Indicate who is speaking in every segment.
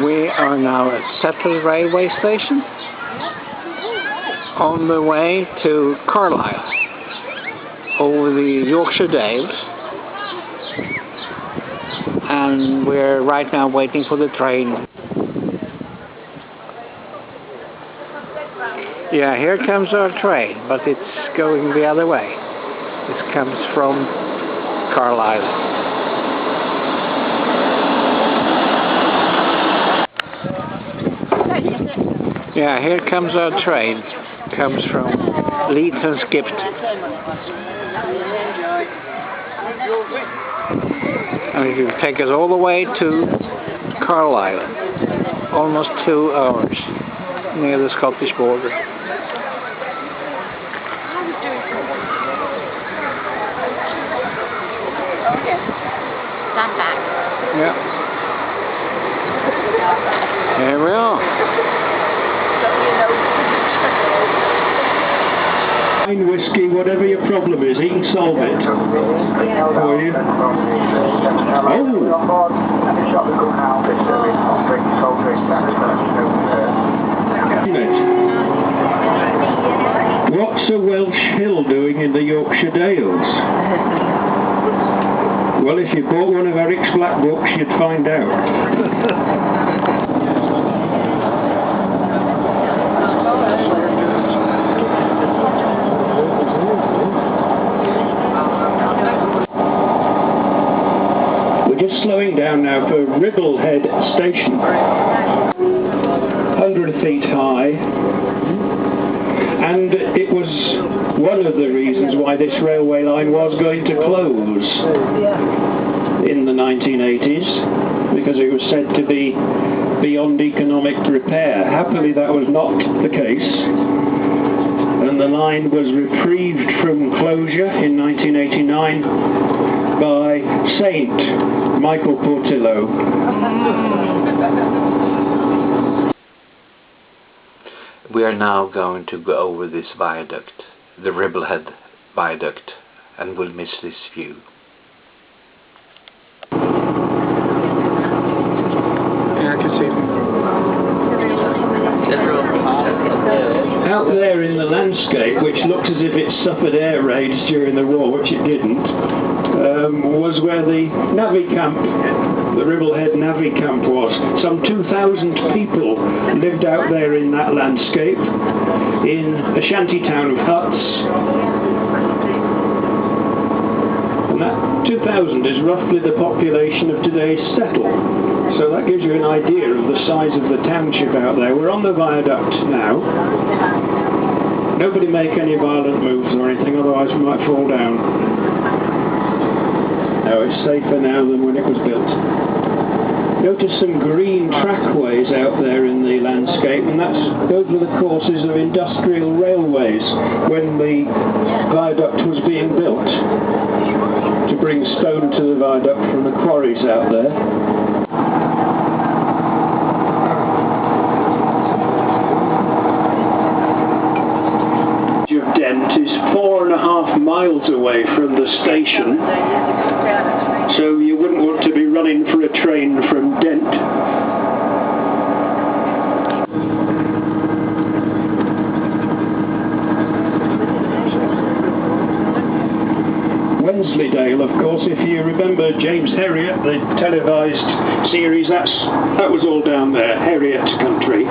Speaker 1: We are now at Settle railway station on the way to Carlisle over the Yorkshire Dales, and we're right now waiting for the train. Yeah, here comes our train, but it's going the other way. It comes from Carlisle. Yeah, here comes our train. It comes from Leeds and Skipped. And it will take us all the way to Carlisle. Almost 2 hours near the Scottish border.
Speaker 2: Stand back.
Speaker 1: Yeah. Here we are.
Speaker 3: Whiskey, whatever your problem is, he can solve it for you. What's a Welsh hill doing in the Yorkshire Dales? Well, if you bought one of Eric's black books, you'd find out. Just slowing down now for Ribblehead Station, 100 feet high, and it was one of the reasons why this railway line was going to close in the 1980s, because it was said to be beyond economic repair. Happily that was not the case, and the line was reprieved from closure in 1989 by Saint Michael Portillo.
Speaker 1: We are now going to go over this viaduct, the Ribblehead Viaduct, and we'll miss this view. Yeah, I can see them.
Speaker 3: Out there in the landscape, which looks as if it suffered air raids during the war, which it didn't, was where the Navy camp, the Ribblehead Navy camp was. Some 2,000 people lived out there in that landscape, in a shanty town of huts. And that 2,000 is roughly the population of today's Settle. So that gives you an idea of the size of the township out there. We're on the viaduct now. Nobody make any violent moves or anything, otherwise we might fall down. No, it's safer now than when it was built. Notice some green trackways out there in the landscape, and those were the courses of industrial railways when the viaduct was being built, to bring stone to the viaduct from the quarries out there. Dent is 4.5 miles away from the station, so you wouldn't want to be running for a train from Dent. Wensleydale, of course, if you remember James Herriot, the televised series, that was all down there, Herriot country.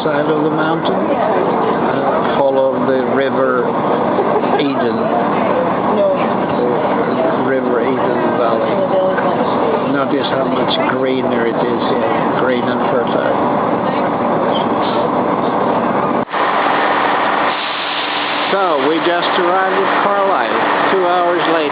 Speaker 1: Side of the mountain, follow the River Eden, the River Eden Valley. Notice how much greener it is here, green and fertile. So we just arrived at Carlisle, 2 hours late.